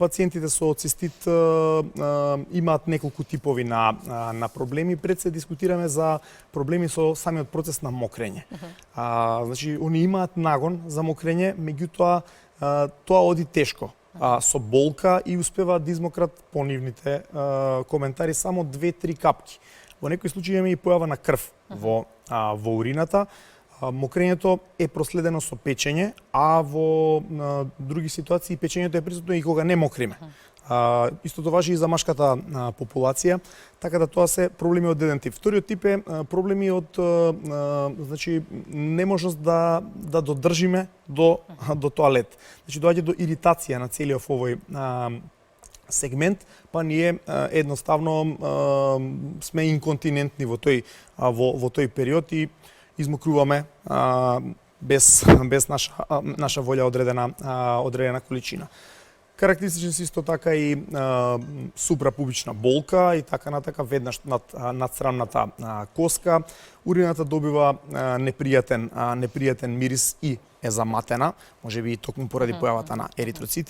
Пациентите со цистит имаат неколку типови на проблеми. Пред се дискутираме за проблеми со самиот процес на мокрење. Значи, они имаат нагон за мокрење, меѓутоа тоа оди тешко. Со болка и успеваат да измократ по нивните коментари само 2-3 капки. Во некои случаи имаме и појава на крв во урината. Мокрењето е проследено со печење, а во други ситуации печењето е присутно и кога не мокриме. Истото важи и за машката популација, така да тоа се проблеми од еден тип. Вториот тип е проблеми од значи неможност да додржиме до тоалет. Значи доаѓа до иритација на целиот овој сегмент, па ние едноставно сме инконтинентни во тој период и измокруваме без наша волја одредена количина. Карактеристични се исто така и супрапубична болка и така натака веднаш над срамната коска. Урината добива непријатен мирис и е заматена, можеби и токму поради појавата на еритроцити.